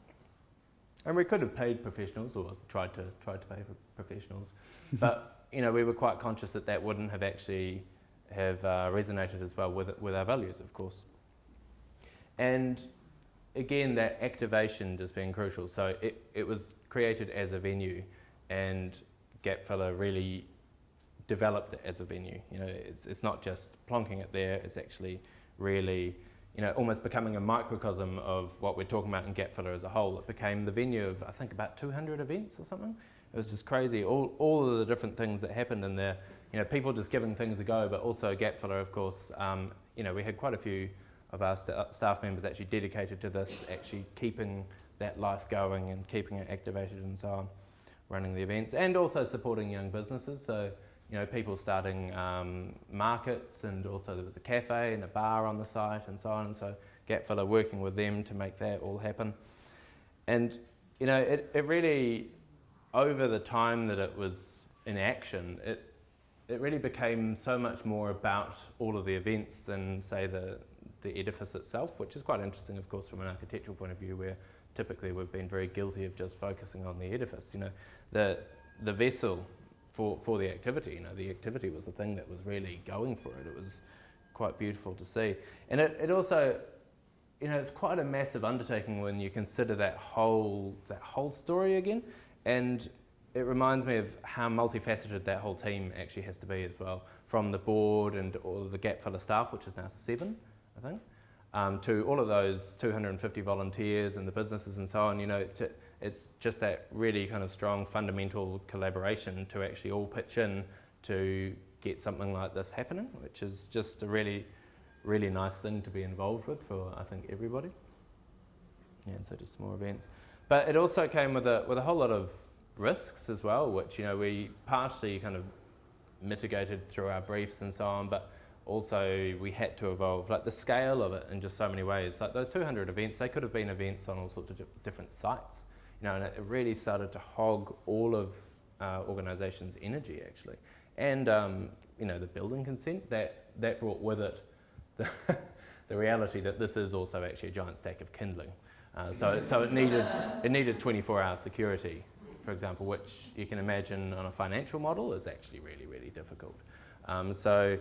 And we could have paid professionals, or tried to pay for professionals, but you know, we were quite conscious that that wouldn't have actually have resonated as well with our values, of course. And again, that activation just being crucial. So it was created as a venue, and Gapfiller really developed it as a venue. You know, it's not just plonking it there, it's actually really, you know, almost becoming a microcosm of what we're talking about in Gapfiller as a whole. It became the venue of, I think, about 200 events or something. It was just crazy, all of the different things that happened in there. You know, people just giving things a go, but also Gapfiller, of course, you know, we had quite a few of our staff members actually dedicated to this, actually keeping that life going and keeping it activated and so on, running the events, and also supporting young businesses. So, you know, people starting markets, and also there was a cafe and a bar on the site and so on. And so Gapfiller working with them to make that all happen. And, you know, it really, over the time that it was in action, it really became so much more about all of the events than, say, the edifice itself, which is quite interesting, of course, from an architectural point of view, where typically we've been very guilty of just focusing on the edifice. You know, the vessel for the activity, you know, the activity was the thing that was really going for it. It was quite beautiful to see. And it also, you know, it's quite a massive undertaking when you consider that whole story again. And it reminds me of how multifaceted that whole team actually has to be as well, from the board and all of the Gapfiller staff, which is now 7, I think, to all of those 250 volunteers and the businesses and so on. You know, it's just that really kind of strong fundamental collaboration to actually all pitch in to get something like this happening, which is just a really, really nice thing to be involved with for, I think, everybody. Yeah, and so just more events. But it also came with a whole lot of risks as well, which, you know, we partially kind of mitigated through our briefs and so on, but also we had to evolve, like the scale of it in just so many ways. Like those 200 events, they could have been events on all sorts of different sites, you know, and it really started to hog all of organisations' energy, actually. And, you know, the building consent, that brought with it the reality that this is also actually a giant stack of kindling. So it needed 24-hour security, for example, which you can imagine on a financial model is actually really, really difficult. So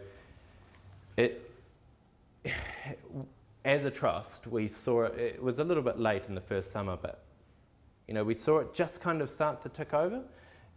as a trust, we saw it was a little bit late in the first summer, but, you know, we saw it just kind of start to tick over,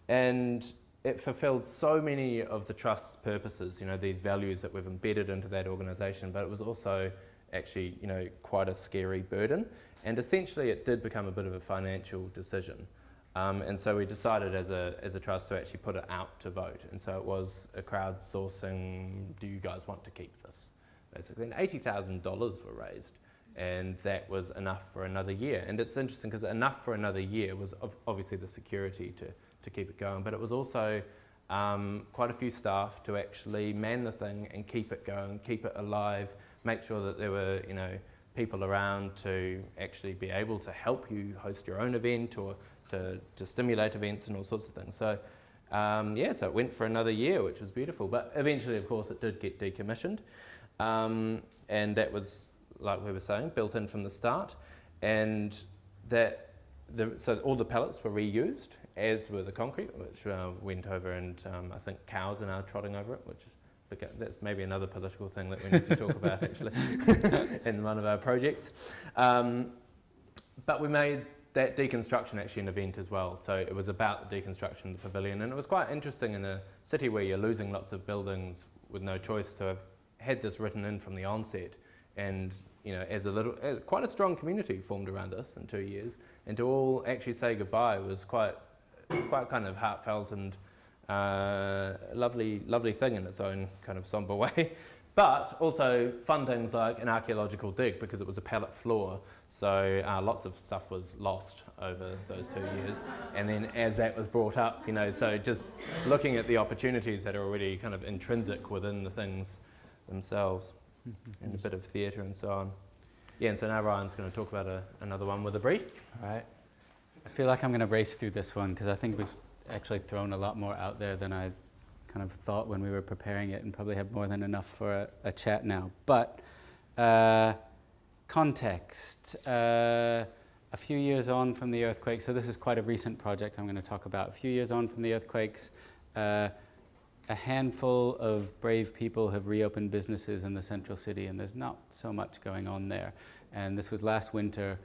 and it fulfilled so many of the trust's purposes, you know, these values that we've embedded into that organisation, but it was also actually, you know, quite a scary burden. And essentially it did become a bit of a financial decision. And so we decided as a trust to actually put it out to vote. And so it was a crowdsourcing, do you guys want to keep this? Basically, and $80,000 were raised. And that was enough for another year. And it's interesting because enough for another year was obviously the security to keep it going, but it was also quite a few staff to actually man the thing and keep it going, keep it alive, make sure that there were, you know, people around to actually be able to help you host your own event or to stimulate events and all sorts of things. So yeah, so it went for another year, which was beautiful. But eventually, of course, it did get decommissioned. And that was, like we were saying, built in from the start. And so all the pallets were reused, as were the concrete, which went over, and I think cows are now trotting over it, which that's maybe another political thing that we need to talk about actually in one of our projects. But we made that deconstruction actually an event as well. So it was about the deconstruction of the pavilion, and it was quite interesting in a city where you're losing lots of buildings with no choice to have had this written in from the onset. And, you know, as quite a strong community formed around us in 2 years, and to all actually say goodbye was quite kind of heartfelt and lovely thing in its own kind of somber way. But also fun things like an archaeological dig, because it was a pallet floor, so lots of stuff was lost over those 2 years. And then as that was brought up, you know, so just looking at the opportunities that are already kind of intrinsic within the things themselves, and a bit of theatre and so on. Yeah, and so now Ryan's going to talk about another one with a brief. All right. I feel like I'm going to race through this one because I think we've actually thrown a lot more out there than I kind of thought when we were preparing it, and probably have more than enough for a chat now. But context. A few years on from the earthquake, so this is quite a recent project I'm going to talk about. A few years on from the earthquakes, a handful of brave people have reopened businesses in the central city, and there's not so much going on there. And this was last winter,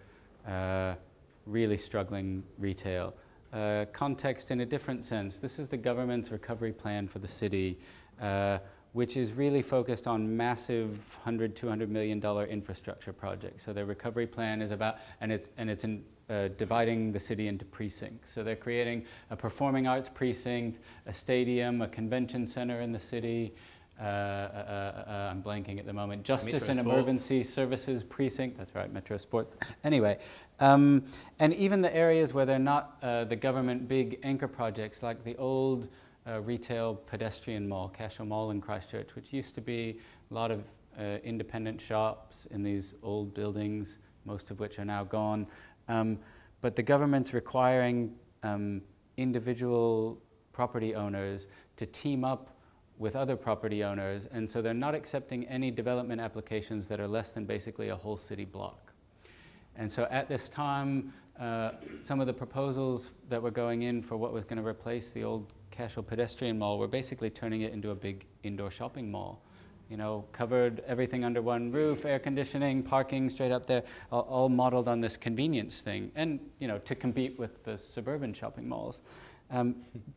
really struggling retail. Context in a different sense. This is the government's recovery plan for the city, which is really focused on massive $100, $200 million infrastructure projects. So their recovery plan is about, and it's dividing the city into precincts. So they're creating a performing arts precinct, a stadium, a convention center in the city. I'm blanking at the moment. Justice Metro and Sports. Emergency Services Precinct. That's right, Metro Sports. Anyway, and even the areas where they're not the government big anchor projects, like the old retail pedestrian mall, Cashel Mall in Christchurch, which used to be a lot of independent shops in these old buildings, most of which are now gone. But the government's requiring individual property owners to team up with other property owners, and so they're not accepting any development applications that are less than basically a whole city block. And so at this time, some of the proposals that were going in for what was going to replace the old Cashel pedestrian mall were basically turning it into a big indoor shopping mall. You know, covered everything under one roof, air conditioning, parking straight up there, all modeled on this convenience thing, and, you know, to compete with the suburban shopping malls.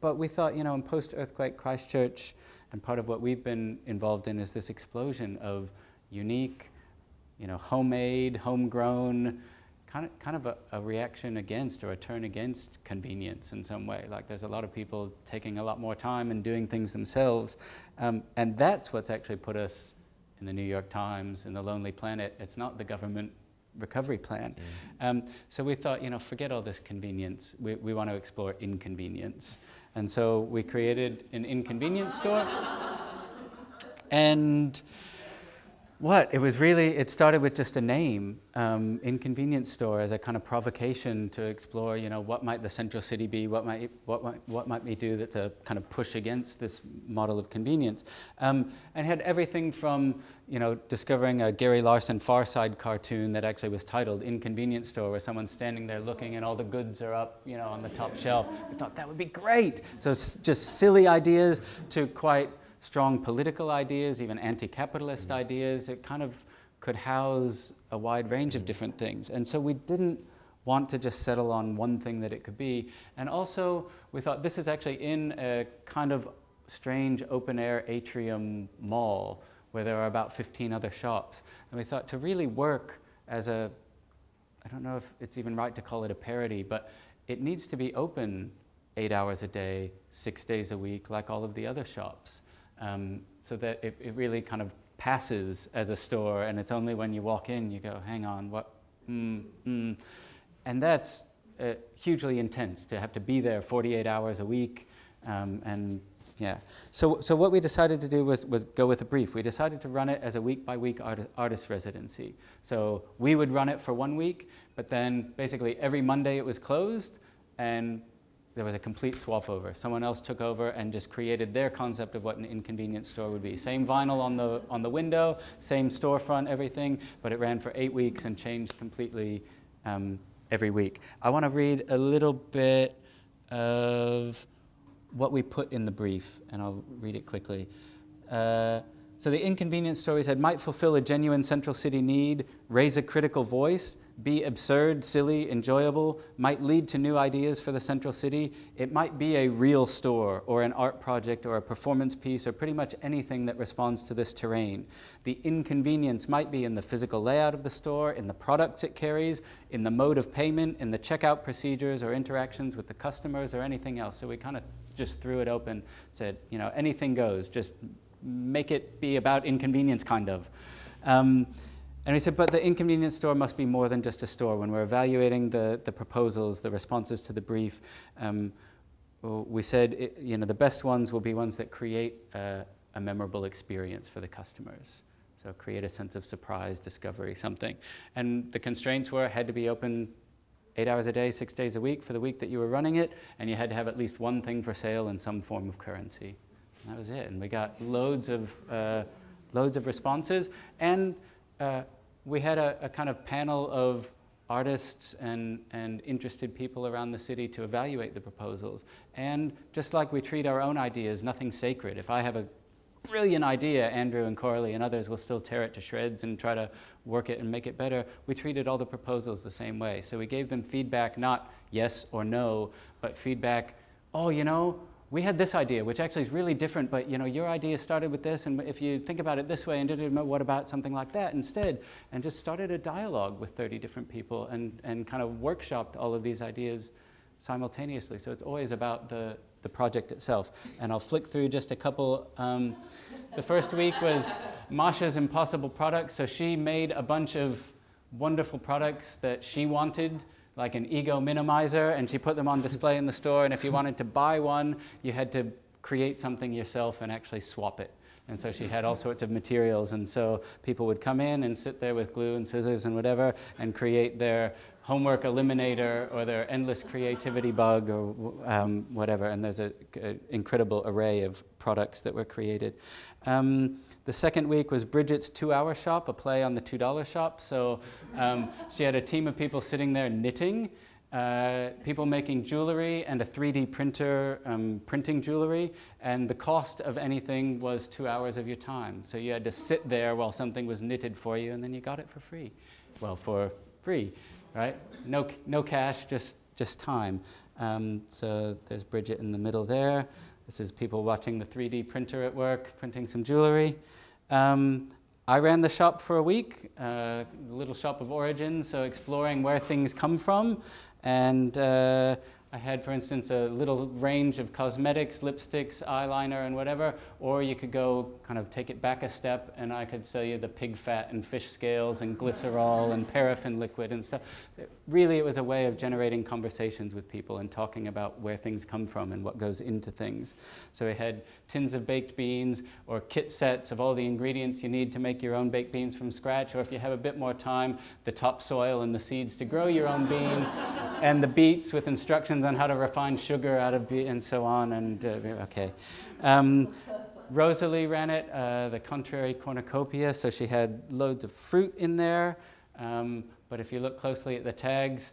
But we thought, you know, in post-earthquake Christchurch, and part of what we've been involved in is this explosion of unique, you know, homemade, homegrown, kind of a reaction against, or a turn against convenience in some way. Like, there's a lot of people taking a lot more time and doing things themselves. And that's what's actually put us in the New York Times, in the Lonely Planet. It's not the government recovery plan. So we thought, you know, forget all this convenience. We want to explore inconvenience. And so we created an inconvenience store. And it started with just a name, Inconvenience Store, as a kind of provocation to explore, you know, what might the central city be, what might we do that's a kind of push against this model of convenience. And had everything from, you know, discovering a Gary Larson Far Side cartoon that actually was titled Inconvenience Store, where someone's standing there looking and all the goods are up, you know, on the top shelf. We thought that would be great. So just silly ideas to quite strong political ideas, even anti-capitalist ideas. It kind of could house a wide range of different things. And so we didn't want to just settle on one thing that it could be. And also, we thought this is actually in a kind of strange open-air atrium mall where there are about 15 other shops. And we thought to really work as I don't know if it's even right to call it a parody, but it needs to be open 8 hours a day, 6 days a week, like all of the other shops. So that it really kind of passes as a store, and it's only when you walk in you go, hang on, what? And that's hugely intense to have to be there 48 hours a week. And yeah, so what we decided to do was go with a brief. We decided to run it as a week-by-week artist residency. So we would run it for 1 week, but then basically every Monday it was closed, and there was a complete swap over. Someone else took over and just created their concept of what an inconvenience store would be. Same vinyl on the window, same storefront, everything, but it ran for 8 weeks and changed completely every week. I want to read a little bit of what we put in the brief, and I'll read it quickly. So the inconvenience store, we said, might fulfill a genuine central city need, raise a critical voice, be absurd, silly, enjoyable, might lead to new ideas for the central city. It might be a real store or an art project or a performance piece or pretty much anything that responds to this terrain. The inconvenience might be in the physical layout of the store, in the products it carries, in the mode of payment, in the checkout procedures or interactions with the customers or anything else. So we kind of just threw it open, said, you know, anything goes, just make it be about inconvenience, kind of. And we said, but the inconvenience store must be more than just a store. When we're evaluating the proposals, the responses to the brief, we said, the best ones will be ones that create a memorable experience for the customers. So create a sense of surprise, discovery, something. And the constraints were, it had to be open 8 hours a day, 6 days a week for the week that you were running it, and you had to have at least one thing for sale in some form of currency. And that was it. And we got loads of responses. And we had a kind of panel of artists and interested people around the city to evaluate the proposals. And just like we treat our own ideas, nothing sacred. If I have a brilliant idea, Andrew and Coralie and others will still tear it to shreds and try to work it and make it better. We treated all the proposals the same way. So we gave them feedback, not yes or no, but feedback, oh, we had this idea, which actually is really different, but your idea started with this, and if you think about it this way, and what about something like that instead? And just started a dialogue with 30 different people and kind of workshopped all of these ideas simultaneously. So it's always about the project itself. And I'll flick through just a couple. The first week was Masha's Impossible Products. So she made a bunch of wonderful products that she wanted, like an ego minimizer, and she put them on display in the store. And if you wanted to buy one, you had to create something yourself and actually swap it. And so she had all sorts of materials. And so people would come in and sit there with glue and scissors and whatever and create their homework eliminator or their endless creativity bug or whatever. And there's an incredible array of products that were created. The second week was Bridget's 2-hour shop, a play on the $2 shop. So she had a team of people sitting there knitting, people making jewelry, and a 3D printer printing jewelry. And the cost of anything was 2 hours of your time. So you had to sit there while something was knitted for you, and then you got it for free. Well, for free, right? No cash, just time. So there's Bridget in the middle there. This is people watching the 3D printer at work, printing some jewelry. I ran the shop for a week, a little shop of origin, so exploring where things come from. And I had, for instance, a little range of cosmetics, lipsticks, eyeliner, and whatever. Or you could go kind of take it back a step, and I could sell you the pig fat and fish scales and glycerol and paraffin liquid and stuff. Really, it was a way of generating conversations with people and talking about where things come from and what goes into things. So we had tins of baked beans or kit sets of all the ingredients you need to make your own baked beans from scratch. Or if you have a bit more time, the topsoil and the seeds to grow your own beans, and the beets with instructions on how to refine sugar out of beet and so on. And okay. Rosalie ran it, the Contrary Cornucopia, so she had loads of fruit in there. But if you look closely at the tags,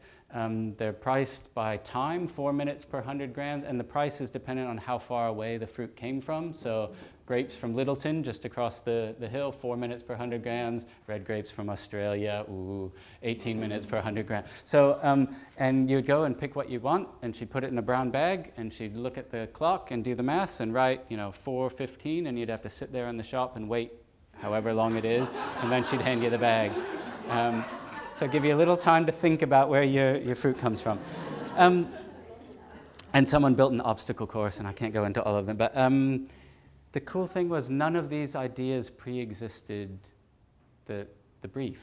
they're priced by time, 4 minutes per 100 grams, and the price is dependent on how far away the fruit came from. So grapes from Littleton, just across the hill, 4 minutes per 100 grams. Red grapes from Australia, 18 minutes per 100 grams. So, and you'd go and pick what you want, and she'd put it in a brown bag, and she'd look at the clock and do the maths and write, 4:15, and you'd have to sit there in the shop and wait however long it is, and then she'd hand you the bag. So give you a little time to think about where your fruit comes from. And someone built an obstacle course, and I can't go into all of them, but the cool thing was none of these ideas pre-existed the brief,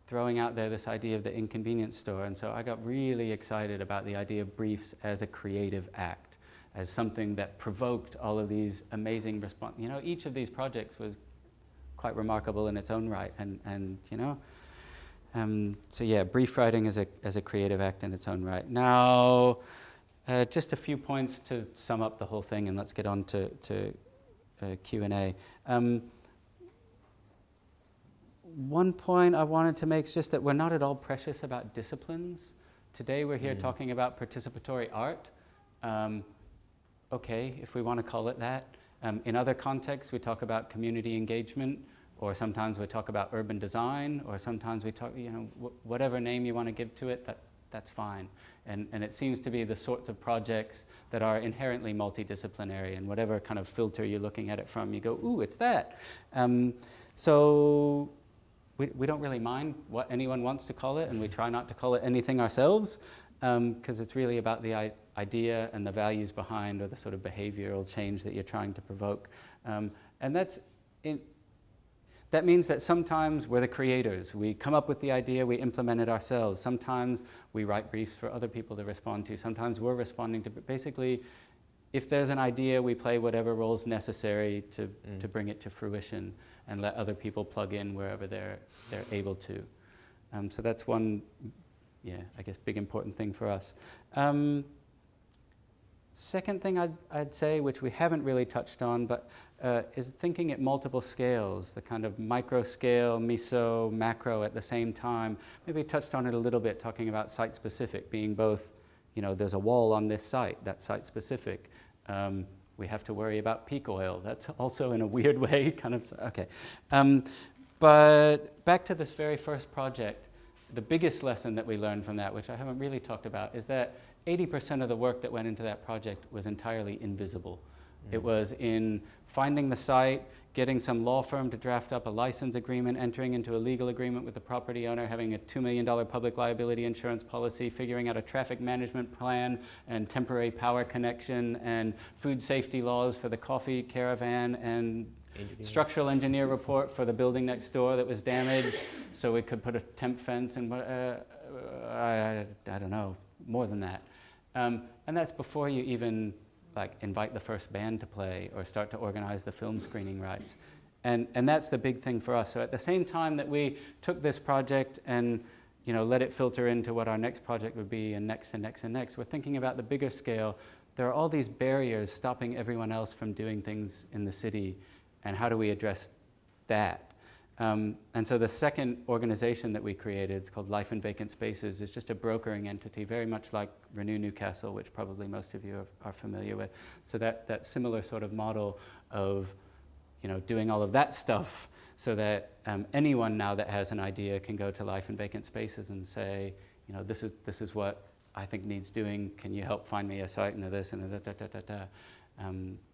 throwing out there this idea of the inconvenience store. And so I got really excited about the idea of briefs as a creative act, as something that provoked all of these amazing responses. Each of these projects was quite remarkable in its own right, so yeah, brief writing as a creative act in its own right. Now, just a few points to sum up the whole thing, and let's get on to Q&A. One point I wanted to make is just that we're not at all precious about disciplines. Today we're here talking about participatory art. Okay, if we want to call it that. In other contexts, we talk about community engagement, or sometimes we talk about urban design, or sometimes we talk, whatever name you want to give to it, that's fine. And it seems to be the sorts of projects that are inherently multidisciplinary, and whatever kind of filter you're looking at it from, you go, ooh, it's that. So we don't really mind what anyone wants to call it, and we try not to call it anything ourselves, because it's really about the idea and the values behind, or the sort of behavioral change that you're trying to provoke. And that means that sometimes we're the creators. We come up with the idea, we implement it ourselves. Sometimes we write briefs for other people to respond to. Sometimes we're responding to, basically, if there's an idea, we play whatever role's necessary to bring it to fruition and let other people plug in wherever they're able to. So that's one, I guess, big important thing for us. Second thing I'd say, which we haven't really touched on, but is thinking at multiple scales, the kind of micro scale, meso, macro at the same time. Maybe touched on it a little bit, talking about site-specific, being both, there's a wall on this site, that's site-specific. We have to worry about peak oil. That's also, in a weird way, kind of, okay. But back to this very first project, the biggest lesson that we learned from that, which I haven't really talked about, is that 80% of the work that went into that project was entirely invisible. It was in finding the site, getting some law firm to draft up a license agreement, entering into a legal agreement with the property owner, having a $2 million public liability insurance policy, figuring out a traffic management plan and temporary power connection and food safety laws for the coffee caravan and structural engineer report for the building next door that was damaged so we could put a temp fence and I don't know, more than that. And that's before you even invite the first band to play or start to organize the film screening rights. And that's the big thing for us. So at the same time that we took this project and let it filter into what our next project would be and next and next and next, we're thinking about the bigger scale. There are all these barriers stopping everyone else from doing things in the city, and how do we address that? And so the second organization that we created, it's called Life in Vacant Spaces, is just a brokering entity, very much like Renew Newcastle, which probably most of you are familiar with. So that similar sort of model of doing all of that stuff so that anyone now that has an idea can go to Life in Vacant Spaces and say, this is what I think needs doing. Can you help find me a site and this and da.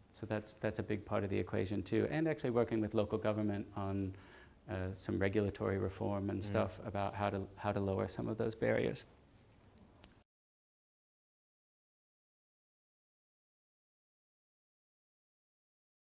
So that's a big part of the equation too, and actually working with local government on some regulatory reform and stuff about how to lower some of those barriers.